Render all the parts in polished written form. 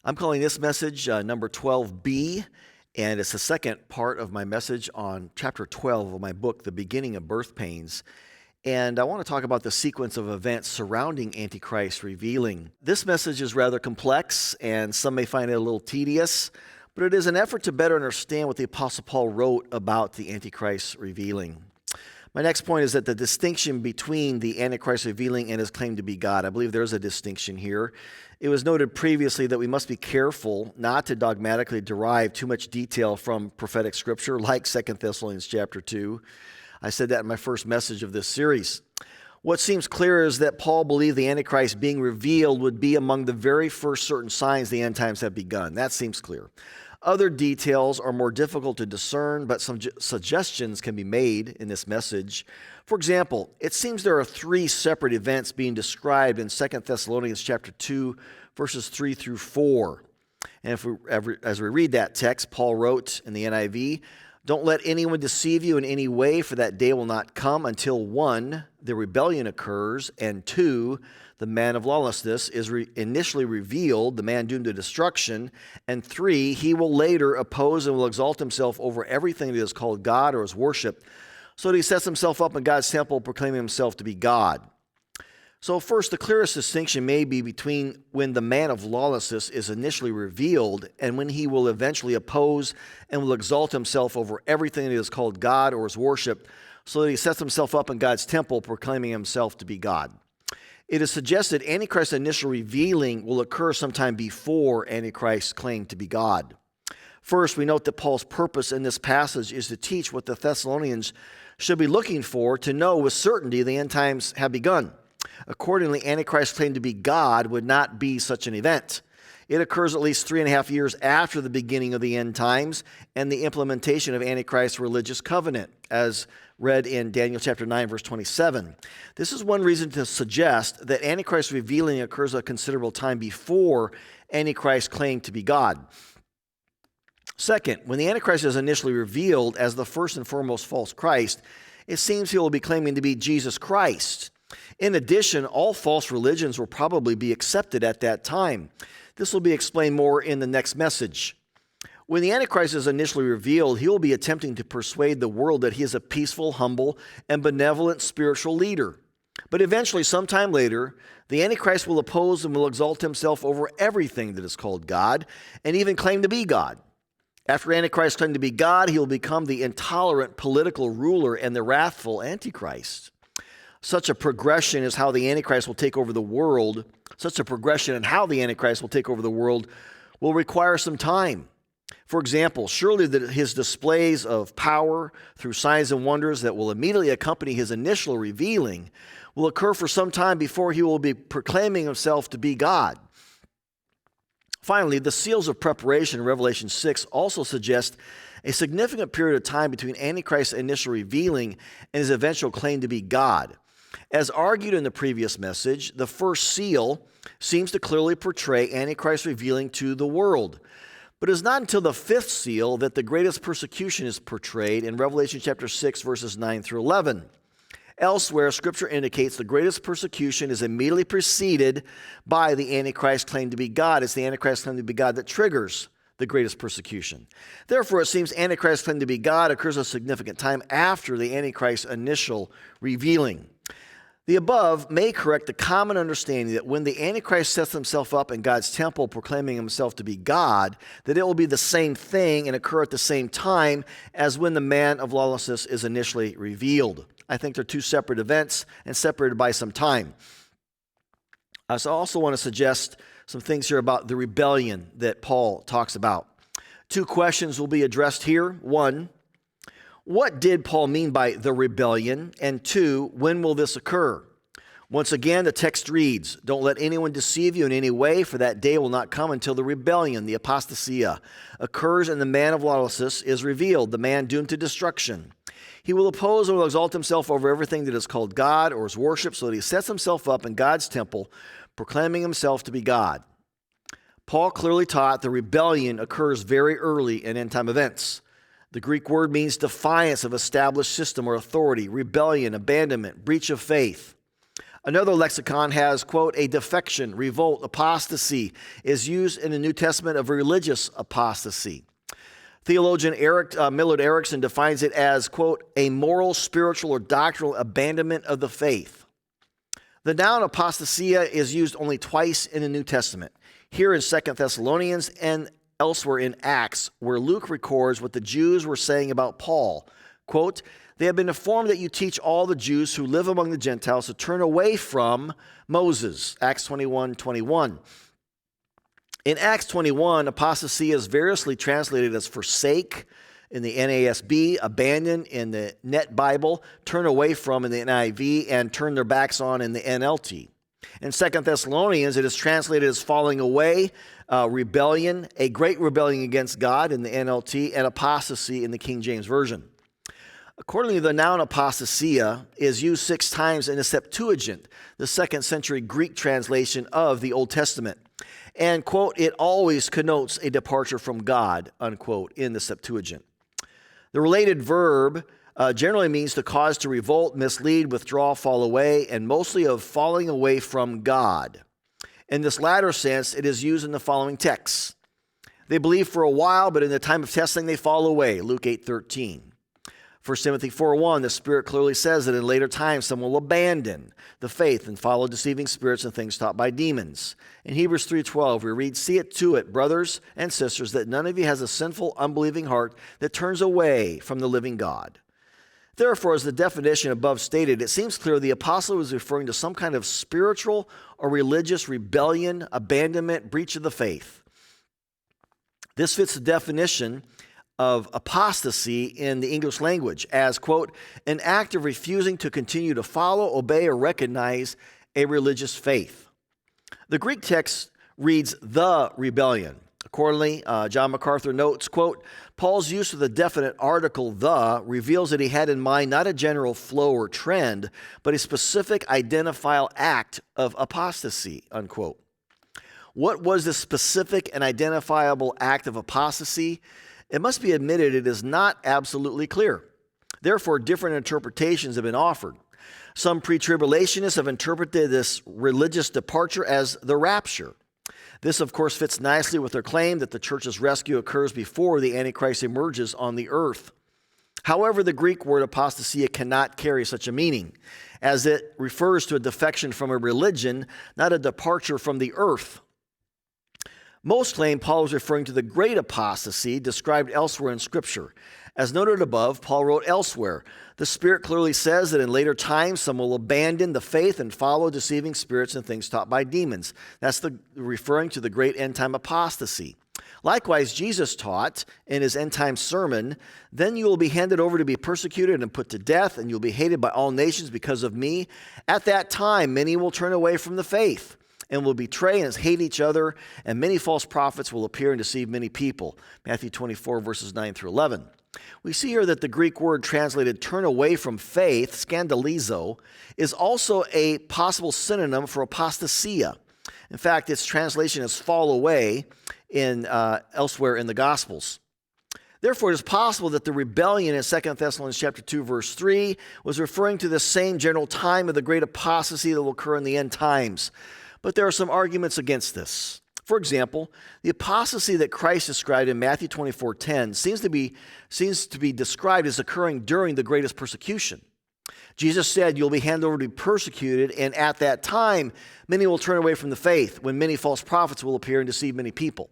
I'm calling this message number 12B, and it's the second part of my message on chapter 12 of my book, The Beginning of Birth Pains. And I want to talk about the sequence of events surrounding Antichrist revealing. This message is rather complex, and some may find it a little tedious, but it is an effort to better understand what the Apostle Paul wrote about the Antichrist revealing. My next point is that the distinction between the Antichrist revealing and his claim to be God. I believe there's a distinction here. It was noted previously that we must be careful not to dogmatically derive too much detail from prophetic scripture like 2 Thessalonians chapter 2. I said that in my first message of this series. What seems clear is that Paul believed the Antichrist being revealed would be among the very first certain signs the end times have begun. That seems clear. Other details are more difficult to discern, but some suggestions can be made in this message. For example, it seems there are three separate events being described in 2 Thessalonians chapter 2, verses 3 through 4. And as we read that text, Paul wrote in the NIV, "Don't let anyone deceive you in any way, for that day will not come until 1, the rebellion occurs, and 2, the man of lawlessness is initially revealed, the man doomed to destruction, and 3, he will later oppose and will exalt himself over everything that is called God or is worshipped, so that he sets himself up in God's temple, proclaiming himself to be God." So first, the clearest distinction may be between when the man of lawlessness is initially revealed and when he will eventually oppose and will exalt himself over everything that is called God or is worshipped, so that he sets himself up in God's temple, proclaiming himself to be God. It is suggested Antichrist's initial revealing will occur sometime before Antichrist's claim to be God. First, we note that Paul's purpose in this passage is to teach what the Thessalonians should be looking for to know with certainty the end times have begun. Accordingly, Antichrist's claim to be God would not be such an event. It occurs at least 3.5 years after the beginning of the end times and the implementation of Antichrist's religious covenant, as read in Daniel chapter 9, verse 27. This is one reason to suggest that Antichrist's revealing occurs a considerable time before Antichrist's claim to be God. Second, when the Antichrist is initially revealed as the first and foremost false Christ, it seems he will be claiming to be Jesus Christ. In addition, all false religions will probably be accepted at that time. This will be explained more in the next message. When the Antichrist is initially revealed, he will be attempting to persuade the world that he is a peaceful, humble, and benevolent spiritual leader. But eventually, sometime later, the Antichrist will oppose and will exalt himself over everything that is called God, and even claim to be God. After Antichrist claimed to be God, he will become the intolerant political ruler and the wrathful Antichrist. Such a progression is how the Antichrist will take over the world. Such a progression in how the Antichrist will take over the world will require some time. For example, surely his displays of power through signs and wonders that will immediately accompany his initial revealing will occur for some time before he will be proclaiming himself to be God. Finally, the seals of preparation in Revelation 6 also suggest a significant period of time between Antichrist's initial revealing and his eventual claim to be God. As argued in the previous message, the first seal seems to clearly portray Antichrist revealing to the world. But it is not until the fifth seal that the greatest persecution is portrayed in Revelation chapter 6, verses 9 through 11. Elsewhere, Scripture indicates the greatest persecution is immediately preceded by the Antichrist claim to be God. It's the Antichrist claim to be God that triggers the greatest persecution. Therefore, it seems Antichrist's claim to be God occurs a significant time after the Antichrist's initial revealing. The above may correct the common understanding that when the Antichrist sets himself up in God's temple proclaiming himself to be God, that it will be the same thing and occur at the same time as when the man of lawlessness is initially revealed. I think they're two separate events and separated by some time. I also want to suggest some things here about the rebellion that Paul talks about. Two questions will be addressed here. One, what did Paul mean by the rebellion? And two, when will this occur? Once again, the text reads, "Don't let anyone deceive you in any way, for that day will not come until the rebellion, the apostasia, occurs and the man of lawlessness is revealed, the man doomed to destruction. He will oppose and will exalt himself over everything that is called God or is worshipped, so that he sets himself up in God's temple, proclaiming himself to be God." Paul clearly taught the rebellion occurs very early in end-time events. The Greek word means defiance of established system or authority, rebellion, abandonment, breach of faith. Another lexicon has, quote, a defection, revolt, apostasy is used in the New Testament of religious apostasy. Theologian Millard Erickson defines it as, quote, a moral, spiritual, or doctrinal abandonment of the faith. The noun apostasia is used only twice in the New Testament, here in 2 Thessalonians and elsewhere in Acts, where Luke records what the Jews were saying about Paul. Quote, they have been informed that you teach all the Jews who live among the Gentiles to turn away from Moses. Acts 21:21. In Acts 21, apostasy is variously translated as forsake in the NASB, abandon in the Net Bible, turn away from in the NIV, and turn their backs on in the NLT. In 2 Thessalonians, it is translated as falling away, rebellion, a great rebellion against God in the NLT, and apostasy in the King James Version. Accordingly, the noun apostasia is used 6 times in the Septuagint, the 2nd century Greek translation of the Old Testament. And, quote, it always connotes a departure from God, unquote, in the Septuagint. The related verb generally means to cause to revolt, mislead, withdraw, fall away, and mostly of falling away from God. In this latter sense, it is used in the following texts. They believe for a while, but in the time of testing they fall away, Luke 8:13. 1 Timothy 4:1, the Spirit clearly says that in later times some will abandon the faith and follow deceiving spirits and things taught by demons. In Hebrews 3:12, we read, see it to it, brothers and sisters, that none of you has a sinful, unbelieving heart that turns away from the living God. Therefore, as the definition above stated, it seems clear the apostle was referring to some kind of spiritual or religious rebellion, abandonment, breach of the faith. This fits the definition of apostasy in the English language as, quote, an act of refusing to continue to follow, obey, or recognize a religious faith. The Greek text reads the rebellion. Accordingly, John MacArthur notes, quote, Paul's use of the definite article the reveals that he had in mind not a general flow or trend, but a specific identifiable act of apostasy, unquote. What was this specific and identifiable act of apostasy? It must be admitted it is not absolutely clear. Therefore, different interpretations have been offered. Some pre-tribulationists have interpreted this religious departure as the rapture. This, of course, fits nicely with their claim that the church's rescue occurs before the Antichrist emerges on the earth. However, the Greek word apostasia cannot carry such a meaning, as it refers to a defection from a religion, not a departure from the earth. Most claim Paul was referring to the great apostasy described elsewhere in Scripture. As noted above, Paul wrote elsewhere, the Spirit clearly says that in later times some will abandon the faith and follow deceiving spirits and things taught by demons. That's referring to the great end-time apostasy. Likewise, Jesus taught in his end-time sermon, then you will be handed over to be persecuted and put to death, and you'll be hated by all nations because of me. At that time, many will turn away from the faith and will betray and hate each other, and many false prophets will appear and deceive many people. Matthew 24, verses 9 through 11. We see here that the Greek word translated turn away from faith, scandalizo, is also a possible synonym for apostasia. In fact, its translation is fall away in elsewhere in the Gospels. Therefore, it is possible that the rebellion in 2 Thessalonians chapter 2, verse 3 was referring to the same general time of the great apostasy that will occur in the end times. But there are some arguments against this. For example, the apostasy that Christ described in Matthew 24:10 seems to be described as occurring during the greatest persecution. Jesus said, you'll be handed over to be persecuted, and at that time, many will turn away from the faith, when many false prophets will appear and deceive many people.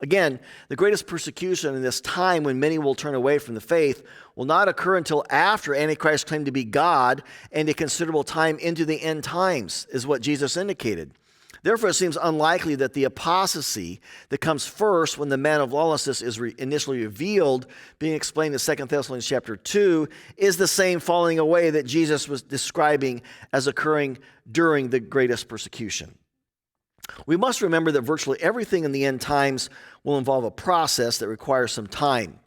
Again, the greatest persecution in this time when many will turn away from the faith will not occur until after Antichrist claimed to be God and a considerable time into the end times, is what Jesus indicated. Therefore, it seems unlikely that the apostasy that comes first when the man of lawlessness is initially revealed, being explained in 2 Thessalonians chapter 2, is the same falling away that Jesus was describing as occurring during the greatest persecution. We must remember that virtually everything in the end times will involve a process that requires some time.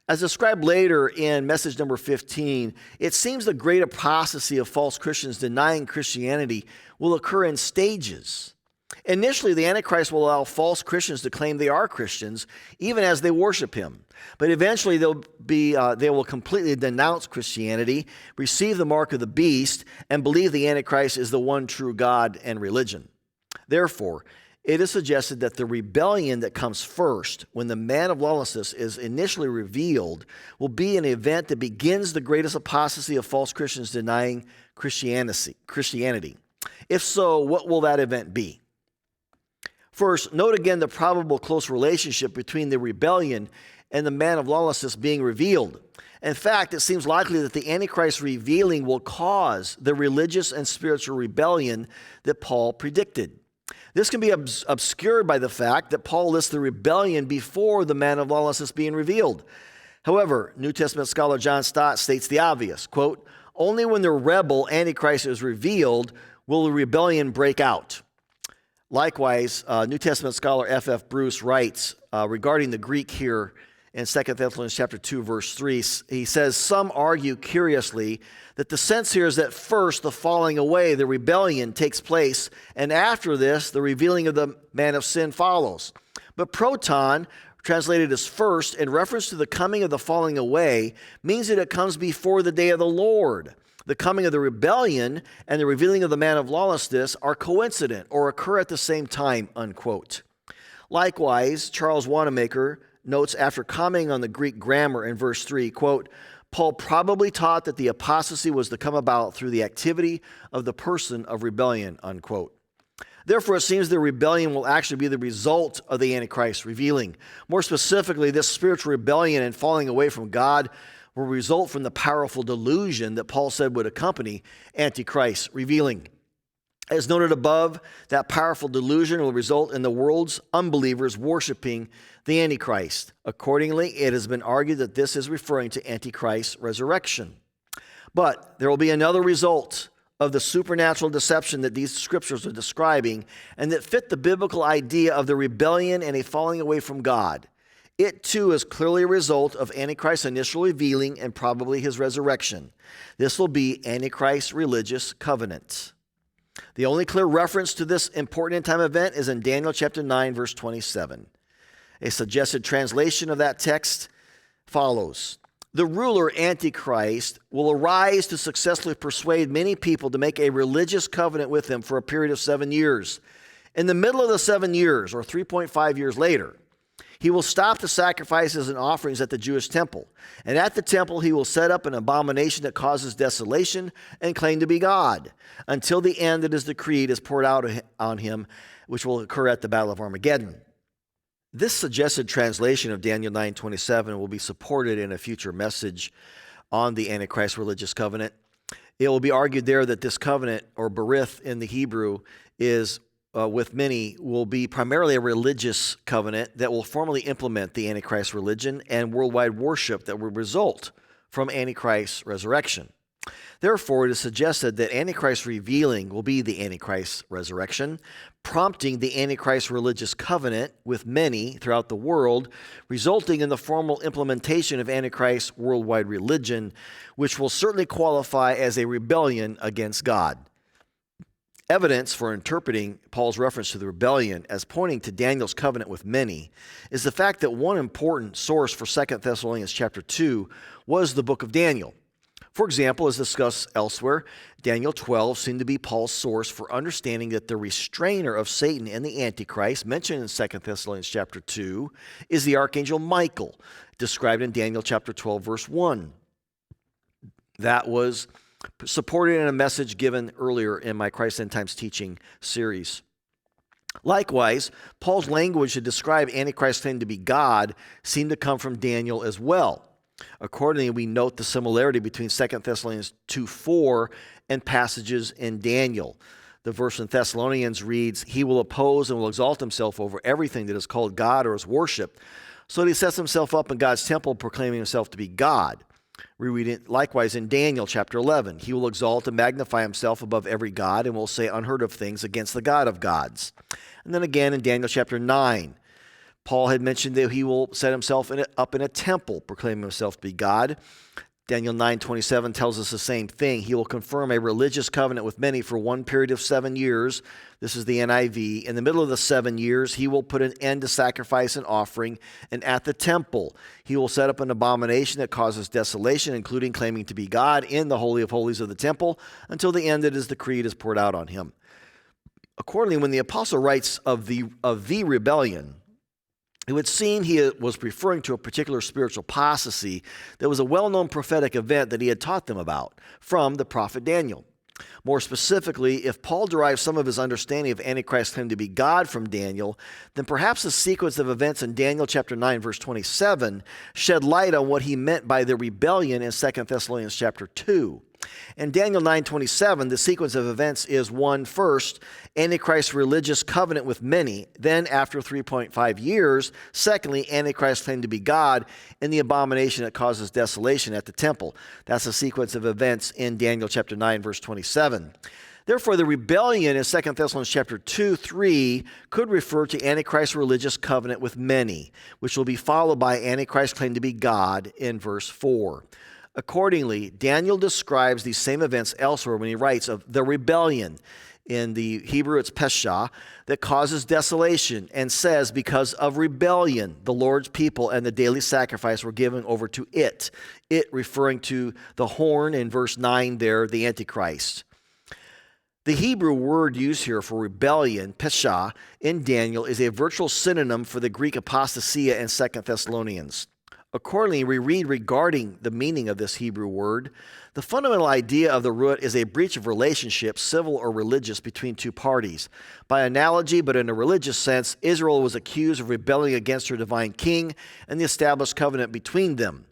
As described later in message number 15, it seems the great apostasy of false Christians denying Christianity will occur in stages. Initially, the Antichrist will allow false Christians to claim they are Christians, even as they worship him. But eventually, they will completely denounce Christianity, receive the mark of the beast, and believe the Antichrist is the one true God and religion. Therefore, it is suggested that the rebellion that comes first, when the man of lawlessness is initially revealed, will be an event that begins the greatest apostasy of false Christians denying Christianity. If so, what will that event be? First, note again the probable close relationship between the rebellion and the man of lawlessness being revealed. In fact, it seems likely that the Antichrist revealing will cause the religious and spiritual rebellion that Paul predicted. This can be obscured by the fact that Paul lists the rebellion before the man of lawlessness being revealed. However, New Testament scholar John Stott states the obvious, quote, "Only when the rebel Antichrist is revealed will the rebellion break out." Likewise, New Testament scholar F.F. Bruce writes regarding the Greek here in 2 Thessalonians chapter 2, verse 3, he says, "Some argue curiously that the sense here is that first the falling away, the rebellion takes place, and after this the revealing of the man of sin follows. But proton, translated as first, in reference to the coming of the falling away, means that it comes before the day of the Lord. The coming of the rebellion and the revealing of the man of lawlessness are coincident or occur at the same time," unquote. Likewise, Charles Wanamaker notes after commenting on the Greek grammar in verse 3, quote, "Paul probably taught that the apostasy was to come about through the activity of the person of rebellion," unquote. Therefore, it seems the rebellion will actually be the result of the Antichrist revealing. More specifically, this spiritual rebellion and falling away from God will result from the powerful delusion that Paul said would accompany Antichrist revealing. As noted above, that powerful delusion will result in the world's unbelievers worshiping the Antichrist. Accordingly, it has been argued that this is referring to Antichrist's resurrection. But there will be another result of the supernatural deception that these scriptures are describing and that fit the biblical idea of the rebellion and a falling away from God. It too is clearly a result of Antichrist's initial revealing and probably his resurrection. This will be Antichrist's religious covenant. The only clear reference to this important end-time event is in Daniel chapter 9, verse 27. A suggested translation of that text follows: "The ruler Antichrist will arise to successfully persuade many people to make a religious covenant with him for a period of 7 years. In the middle of the 7 years, or 3.5 years later, he will stop the sacrifices and offerings at the Jewish temple. And at the temple, he will set up an abomination that causes desolation and claim to be God, until the end that is decreed is poured out on him, which will occur at the Battle of Armageddon." This suggested translation of Daniel 9:27 will be supported in a future message on the Antichrist religious covenant. It will be argued there that this covenant, or berith in the Hebrew, is with many, will be primarily a religious covenant that will formally implement the Antichrist religion and worldwide worship that will result from Antichrist's resurrection. Therefore, it is suggested that Antichrist revealing will be the Antichrist resurrection, prompting the Antichrist religious covenant with many throughout the world, resulting in the formal implementation of Antichrist's worldwide religion, which will certainly qualify as a rebellion against God. Evidence for interpreting Paul's reference to the rebellion as pointing to Daniel's covenant with many is the fact that one important source for 2 Thessalonians chapter 2 was the book of Daniel. For example, as discussed elsewhere, Daniel 12 seemed to be Paul's source for understanding that the restrainer of Satan and the Antichrist, mentioned in 2 Thessalonians chapter 2, is the archangel Michael, described in Daniel chapter 12, verse 1. That was supported in a message given earlier in my Christ Endtimes Teaching series. Likewise, Paul's language to describe Antichrist's claim to be God seemed to come from Daniel as well. Accordingly, we note the similarity between 2 Thessalonians 2:4 and passages in Daniel. The verse in Thessalonians reads, "He will oppose and will exalt himself over everything that is called God or is worshipped, so that he sets himself up in God's temple, proclaiming himself to be God." We read it likewise in Daniel chapter 11. "He will exalt and magnify himself above every god and will say unheard of things against the God of gods." And then again in Daniel chapter 9, Paul had mentioned that he will set himself up in a temple, proclaiming himself to be God. Daniel 9:27 tells us the same thing. He will confirm a religious covenant with many for one period of 7 years. This is the NIV. In the middle of the 7 years, he will put an end to sacrifice and offering. And at the temple, he will set up an abomination that causes desolation, including claiming to be God in the Holy of Holies of the temple, until the end that is decreed is poured out on him. Accordingly, when the apostle writes of the rebellion, it would seem he was referring to a particular spiritual apostasy that was a well-known prophetic event that he had taught them about from the prophet Daniel. More specifically, if Paul derives some of his understanding of Antichrist's claim to be God from Daniel, then perhaps the sequence of events in Daniel chapter 9, verse 27 shed light on what he meant by the rebellion in 2 Thessalonians chapter 2. In Daniel 9:27, the sequence of events is one, first, Antichrist's religious covenant with many. Then, after 3.5 years, secondly, Antichrist's claim to be God in the abomination that causes desolation at the temple. That's the sequence of events in Daniel chapter 9, verse 27. Therefore, the rebellion in 2 Thessalonians chapter 2, 3 could refer to Antichrist's religious covenant with many, which will be followed by Antichrist's claim to be God in verse 4. Accordingly, Daniel describes these same events elsewhere when he writes of the rebellion. In the Hebrew, it's Pesha, that causes desolation, and says, because of rebellion, the Lord's people and the daily sacrifice were given over to it. It referring to the horn in verse 9 there, the Antichrist. The Hebrew word used here for rebellion, Pesha, in Daniel is a virtual synonym for the Greek apostasia in 2 Thessalonians. Accordingly, we read regarding the meaning of this Hebrew word, the fundamental idea of the root is a breach of relationship, civil or religious, between two parties. By analogy, but in a religious sense, Israel was accused of rebelling against her divine king and the established covenant between them.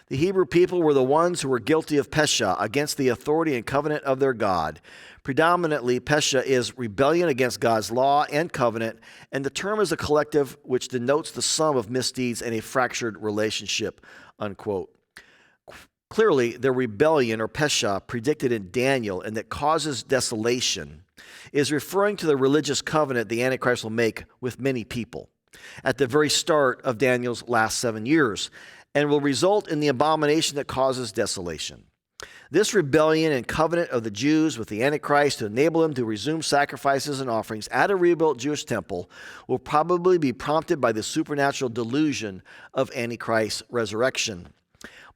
The Hebrew people were the ones who were guilty of Pesha, against the authority and covenant of their God. Predominantly, Pesha is rebellion against God's law and covenant, and the term is a collective which denotes the sum of misdeeds and a fractured relationship, unquote. Clearly, the rebellion, or Pesha, predicted in Daniel and that causes desolation, is referring to the religious covenant the Antichrist will make with many people at the very start of Daniel's last 7 years, and will result in the abomination that causes desolation. This rebellion and covenant of the Jews with the Antichrist to enable them to resume sacrifices and offerings at a rebuilt Jewish temple will probably be prompted by the supernatural delusion of Antichrist's resurrection.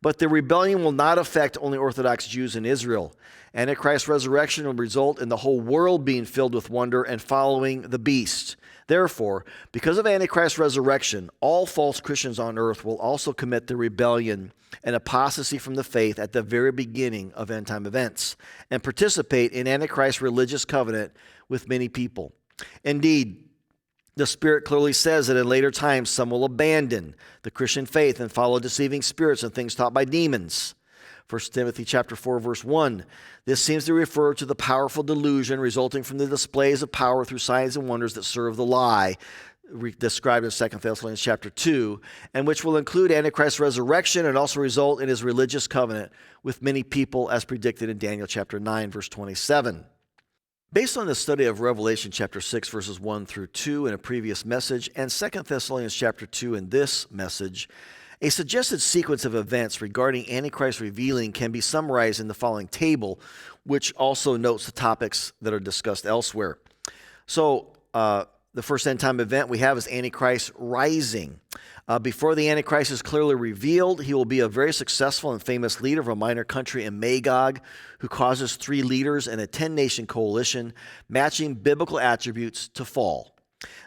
But the rebellion will not affect only Orthodox Jews in Israel. Antichrist's resurrection will result in the whole world being filled with wonder and following the beast. Therefore, because of Antichrist's resurrection, all false Christians on earth will also commit the rebellion and apostasy from the faith at the very beginning of end-time events and participate in Antichrist's religious covenant with many people. Indeed, the Spirit clearly says that in later times some will abandon the Christian faith and follow deceiving spirits and things taught by demons. 1 Timothy chapter 4, verse 1. This seems to refer to the powerful delusion resulting from the displays of power through signs and wonders that serve the lie, described in 2 Thessalonians chapter 2, and which will include Antichrist's resurrection and also result in his religious covenant with many people as predicted in Daniel chapter 9, verse 27. Based on the study of Revelation chapter 6, verses 1 through 2 in a previous message, and 2 Thessalonians chapter 2 in this message, a suggested sequence of events regarding Antichrist's revealing can be summarized in the following table, which also notes the topics that are discussed elsewhere. So, the first end-time event we have is Antichrist rising. Before the Antichrist is clearly revealed, he will be a very successful and famous leader of a minor country in Magog who causes 3 leaders in a 10-nation coalition matching biblical attributes to fall.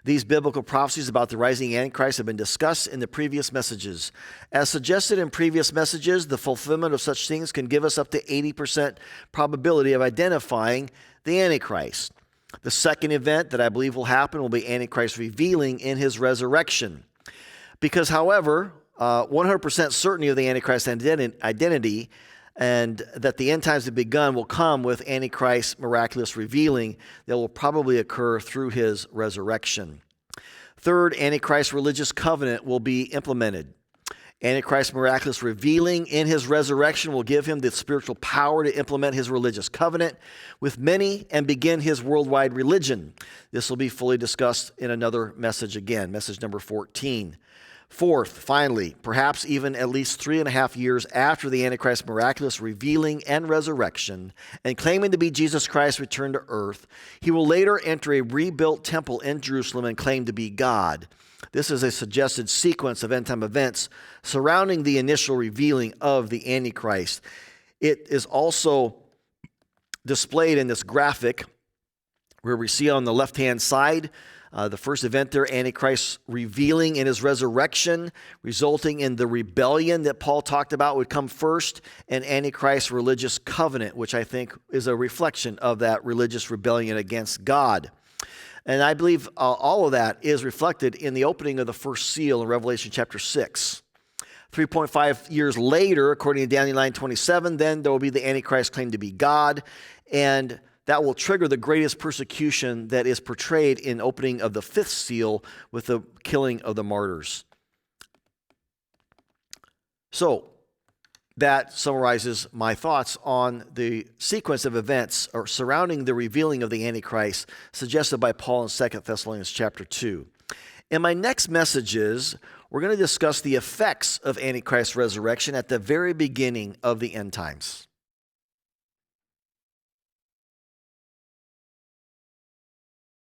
These biblical prophecies about the rising Antichrist have been discussed in the previous messages. As suggested in previous messages, the fulfillment of such things can give us up to 80% probability of identifying the Antichrist. The second event that I believe will happen will be Antichrist revealing in his resurrection. Because, however, 100% certainty of the Antichrist identity and that the end times have begun will come with Antichrist's miraculous revealing that will probably occur through his resurrection. Third, Antichrist's religious covenant will be implemented. Antichrist's miraculous revealing in his resurrection will give him the spiritual power to implement his religious covenant with many and begin his worldwide religion. This will be fully discussed in another message again, message number 14. Fourth, finally, perhaps even at least 3.5 years after the Antichrist's miraculous revealing and resurrection, and claiming to be Jesus Christ's return to earth, he will later enter a rebuilt temple in Jerusalem and claim to be God. This is a suggested sequence of end-time events surrounding the initial revealing of the Antichrist. It is also displayed in this graphic where we see on the left-hand side the first event there, Antichrist revealing in his resurrection, resulting in the rebellion that Paul talked about would come first, and Antichrist's religious covenant, which I think is a reflection of that religious rebellion against God. And I believe all of that is reflected in the opening of the first seal in Revelation chapter 6. 3.5 years later, according to Daniel 9:27, then there will be the Antichrist claimed to be God, and that will trigger the greatest persecution that is portrayed in opening of the fifth seal with the killing of the martyrs. So that summarizes my thoughts on the sequence of events surrounding the revealing of the Antichrist suggested by Paul in 2 Thessalonians chapter 2. In my next messages, we're going to discuss the effects of Antichrist's resurrection at the very beginning of the end times.